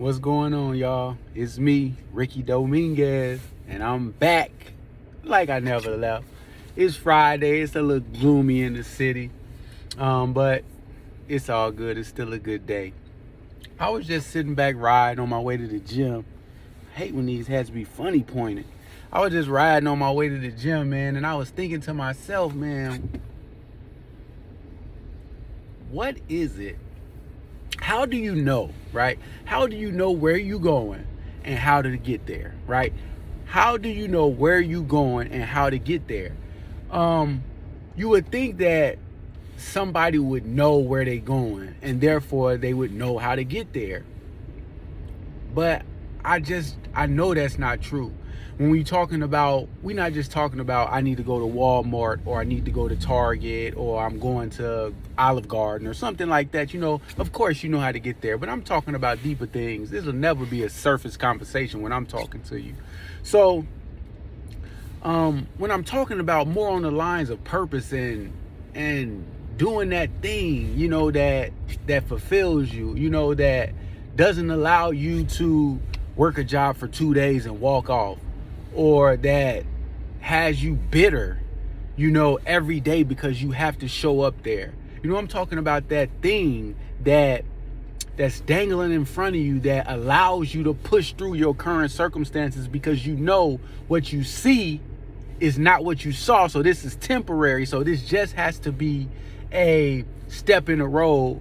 What's going on, y'all? It's me, Ricky Dominguez, and I'm back like I never left. It's Friday. It's a little gloomy in the city, but it's all good. It's still a good day. I was just sitting back riding on my way to the gym. I hate when these hats be funny pointed. I was just riding on my way to the gym, man, and I was thinking to myself, man, what is it? How do you know, right? How do you know where you're going and how to get there, right? How do you know where you're going and how to get there? You would think that somebody would know where they're going and therefore they would know how to get there. But I know that's not true. When we're not just talking about I need to go to Walmart or I need to go to Target or I'm going to Olive Garden or something like that. Of course you know how to get there, but I'm talking about deeper things. This will never be a surface conversation when I'm talking to you. So when I'm talking about more on the lines of purpose and doing that thing, that fulfills you, that doesn't allow you to work a job for 2 days and walk off, or that has you bitter, every day because you have to show up there. I'm talking about that thing that's dangling in front of you that allows you to push through your current circumstances because what you see is not what you saw. So this is temporary. So this just has to be a step in the road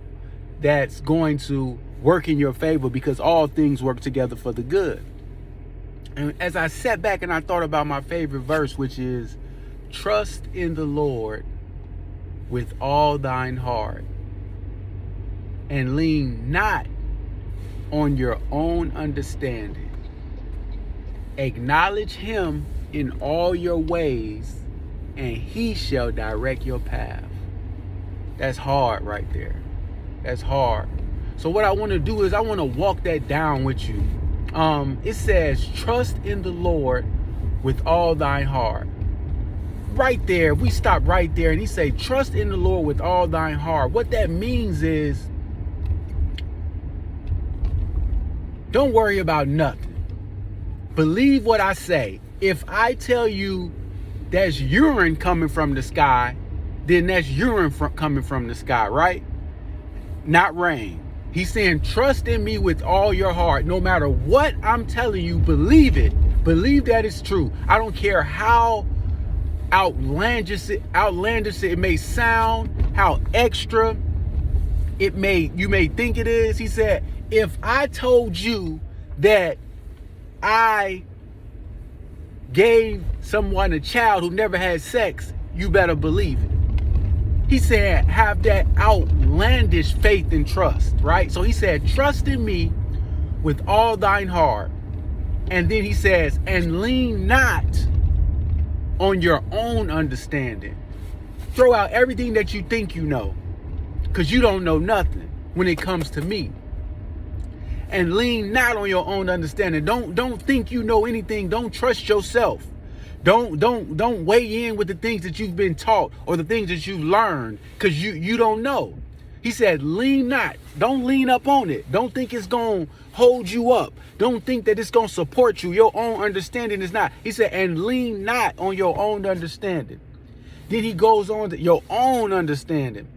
that's going to work in your favor because all things work together for the good. And as I sat back and I thought about my favorite verse, which is, trust in the Lord with all thine heart and lean not on your own understanding. Acknowledge him in all your ways and he shall direct your path. That's hard right there. That's hard. So what I want to do is I want to walk that down with you. It says, trust in the Lord with all thine heart. Right there, we stop right there and he say, trust in the Lord with all thine heart. What that means is, don't worry about nothing. Believe what I say. If I tell you there's urine coming from the sky, then that's urine coming from the sky, right? Not rain. He's saying, trust in me with all your heart. No matter what I'm telling you, believe it. Believe that it's true. I don't care how outlandish it may sound, how extra you may think it is. He said, if I told you that I gave someone a child who never had sex, you better believe it. He said, have that outlandish faith and trust, right? So he said, trust in me with all thine heart. And then he says, and lean not on your own understanding. Throw out everything that you think you know, because you don't know nothing when it comes to me. And lean not on your own understanding. Don't think you know anything. Don't trust yourself. Don't weigh in with the things that you've been taught or the things that you've learned because you don't know. He said, lean not. Don't lean up on it. Don't think it's going to hold you up. Don't think that it's going to support you. Your own understanding is not. He said, and lean not on your own understanding. Then he goes on to your own understanding.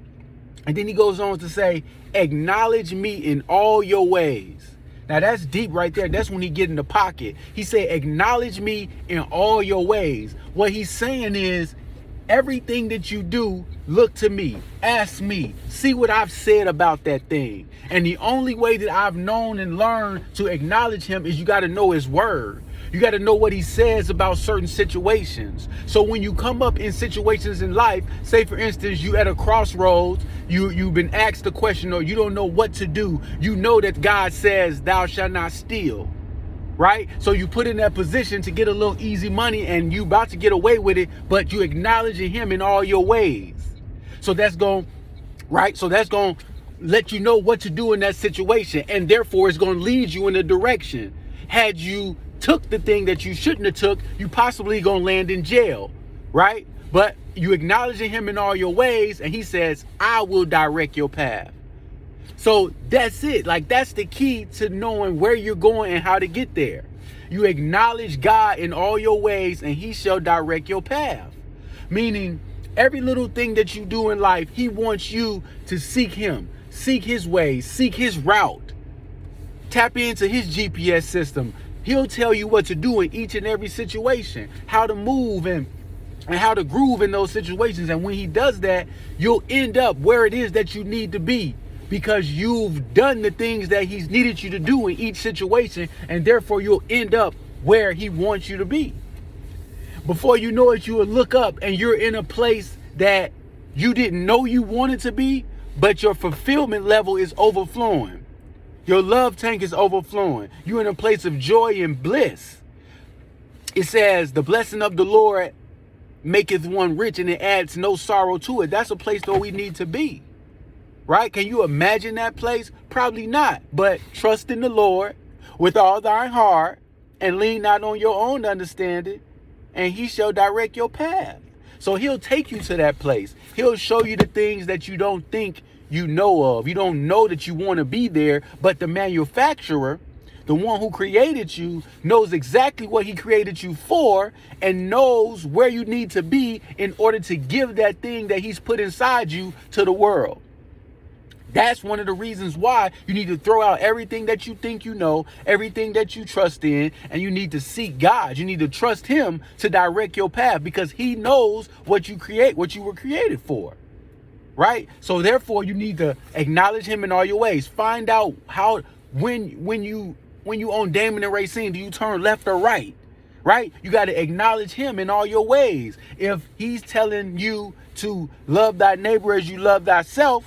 And then he goes on to say, acknowledge me in all your ways. Now that's deep right there. That's when he get in the pocket. He said, acknowledge me in all your ways. What he's saying is, everything that you do, look to me, ask me, see what I've said about that thing. And the only way that I've known and learned to acknowledge him is you got to know his word. You got to know what he says about certain situations. So when you come up in situations in life, say for instance, you at a crossroads, you've been asked a question or you don't know what to do. You know that God says, thou shalt not steal, right? So you put in that position to get a little easy money and you about to get away with it, but you acknowledging him in all your ways. So that's going, right? So that's going to let you know what to do in that situation. And therefore it's going to lead you in a direction. Had you took the thing that you shouldn't have took, you possibly gonna land in jail, right? But you acknowledging him in all your ways, and he says, I will direct your path. So that's it. Like, that's the key to knowing where you're going and how to get there. You acknowledge God in all your ways, and he shall direct your path. Meaning, every little thing that you do in life, he wants you to seek him, seek his ways, seek his route. Tap into his GPS system. He'll tell you what to do in each and every situation, how to move and how to groove in those situations. And when he does that, you'll end up where it is that you need to be, because you've done the things that he's needed you to do in each situation, and therefore you'll end up where he wants you to be. Before you know it, you will look up and you're in a place that you didn't know you wanted to be, but your fulfillment level is overflowing. Your love tank is overflowing. You're in a place of joy and bliss. It says, the blessing of the Lord maketh one rich, and it adds no sorrow to it. That's a place where we need to be. Right? Can you imagine that place? Probably not. But trust in the Lord with all thine heart, and lean not on your own understanding, and he shall direct your path. So he'll take you to that place. He'll show you the things that you don't think you know of. You don't know that you want to be there, but the manufacturer, the one who created you, knows exactly what he created you for, and knows where you need to be in order to give that thing that he's put inside you to the world. That's one of the reasons why you need to throw out everything that you think you know, everything that you trust in, and you need to seek God. You need to trust him to direct your path, because he knows what you create, what you were created for. Right? So therefore, you need to acknowledge him in all your ways. Find out how, when you on Damon and Racine, do you turn left or right? Right? You got to acknowledge him in all your ways. If he's telling you to love thy neighbor as you love thyself,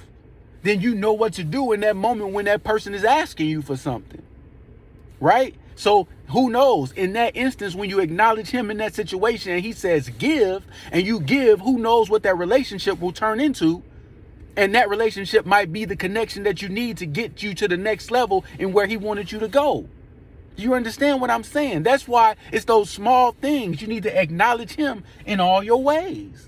then you know what to do in that moment when that person is asking you for something. Right? So who knows? In that instance, when you acknowledge him in that situation and he says give, and you give, who knows what that relationship will turn into? And that relationship might be the connection that you need to get you to the next level in where he wanted you to go. Do you understand what I'm saying? That's why it's those small things. You need to acknowledge him in all your ways.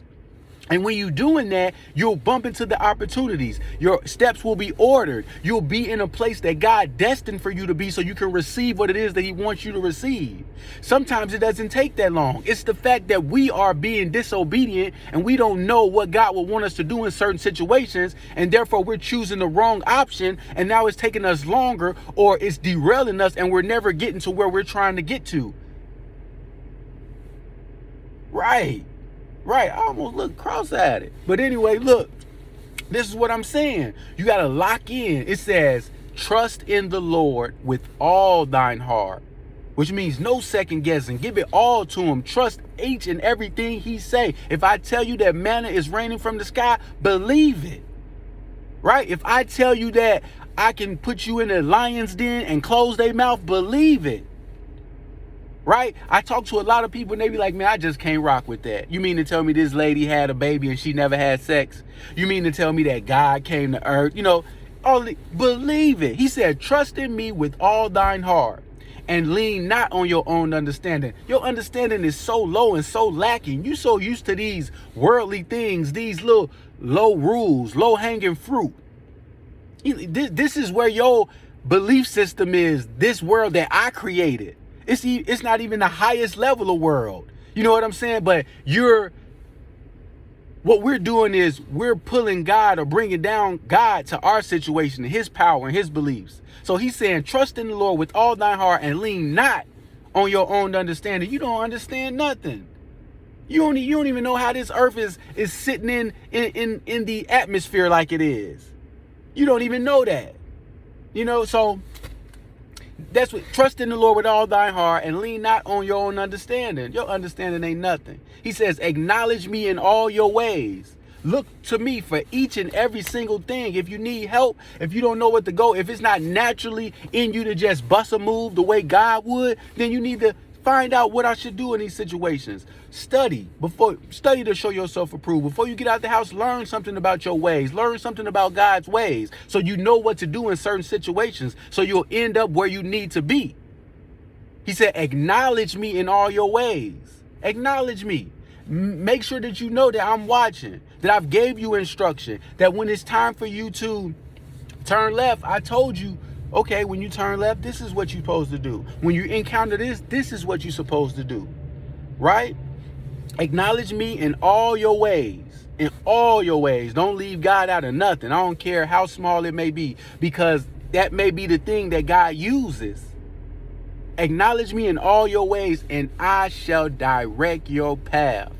And when you're doing that, you'll bump into the opportunities. Your steps will be ordered. You'll be in a place that God destined for you to be, so you can receive what it is that he wants you to receive. Sometimes it doesn't take that long. It's the fact that we are being disobedient and we don't know what God will want us to do in certain situations, and therefore we're choosing the wrong option, and now it's taking us longer, or it's derailing us, and we're never getting to where we're trying to get to. Right. Right, I almost looked cross at it. But anyway, look, this is what I'm saying. You got to lock in. It says, trust in the Lord with all thine heart, which means no second guessing. Give it all to him. Trust each and everything he say. If I tell you that manna is raining from the sky, believe it. Right? If I tell you that I can put you in a lion's den and close their mouth, believe it. Right? I talk to a lot of people and they be like, man, I just can't rock with that. You mean to tell me this lady had a baby and she never had sex? You mean to tell me that God came to earth? You know, believe it. He said, trust in me with all thine heart, and lean not on your own understanding. Your understanding is so low and so lacking. You so used to these worldly things, these little low rules, low hanging fruit. This is where your belief system is, this world that I created. It's not even the highest level of world. You know what I'm saying? But what we're doing is we're pulling God, or bringing down God to our situation, his power and his beliefs. So he's saying, trust in the Lord with all thine heart, and lean not on your own understanding. You don't understand nothing. You don't even know how this earth is sitting in the atmosphere like it is. You don't even know that. You know, so that's what, trust in the Lord with all thine heart, and lean not on your own understanding. Your understanding ain't nothing. He says, acknowledge me in all your ways. Look to me for each and every single thing. If you need help, if you don't know what to go, if it's not naturally in you to just bust a move the way God would, then you need to find out what I should do in these situations. Study to show yourself approved. Before you get out the house, learn something about your ways. Learn something about God's ways, so you know what to do in certain situations, so you'll end up where you need to be. He said, acknowledge me in all your ways. Acknowledge me. Make sure that you know that I'm watching, that I've gave you instruction, that when it's time for you to Turn left, I told you, okay, when you turn left, this is what you're supposed to do. When you encounter this, this is what you're supposed to do, right? Acknowledge me in all your ways. In all your ways. Don't leave God out of nothing. I don't care how small it may be, because that may be the thing that God uses. Acknowledge me in all your ways, and I shall direct your path.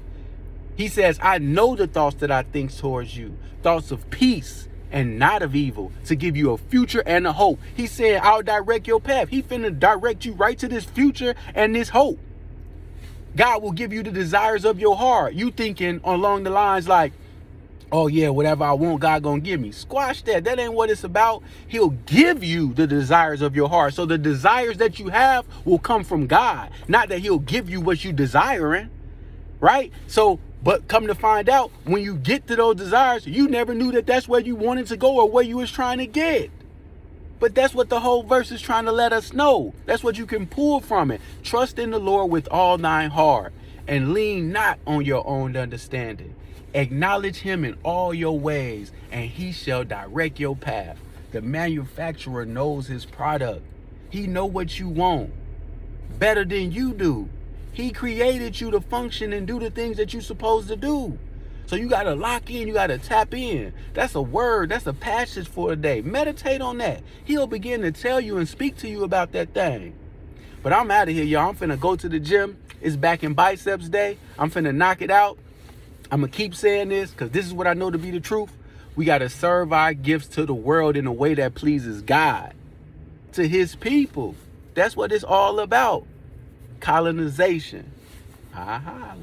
He says, I know the thoughts that I think towards you, thoughts of peace and not of evil, to give you a future and a hope. He said, I'll direct your path. He finna direct you right to this future and this hope. God will give you the desires of your heart. You thinking along the lines like, oh yeah, whatever I want, God gonna give me. Squash that. That ain't what it's about. He'll give you the desires of your heart. So the desires that you have will come from God. Not that he'll give you what you desiring, right? So, but come to find out, when you get to those desires, you never knew that that's where you wanted to go or where you was trying to get. But that's what the whole verse is trying to let us know. That's what you can pull from it. Trust in the Lord with all thine heart, and lean not on your own understanding. Acknowledge him in all your ways, and he shall direct your path. The manufacturer knows his product. He know what you want better than you do. He created you to function and do the things that you're supposed to do. So you got to lock in, you got to tap in. That's a word, that's a passage for a day. Meditate on that. He'll begin to tell you and speak to you about that thing. But I'm out of here, y'all. I'm finna go to the gym. It's back in biceps day. I'm finna knock it out. I'm going to keep saying this because this is what I know to be the truth. We got to serve our gifts to the world in a way that pleases God, to his people. That's what it's all about. Colonization. Holla.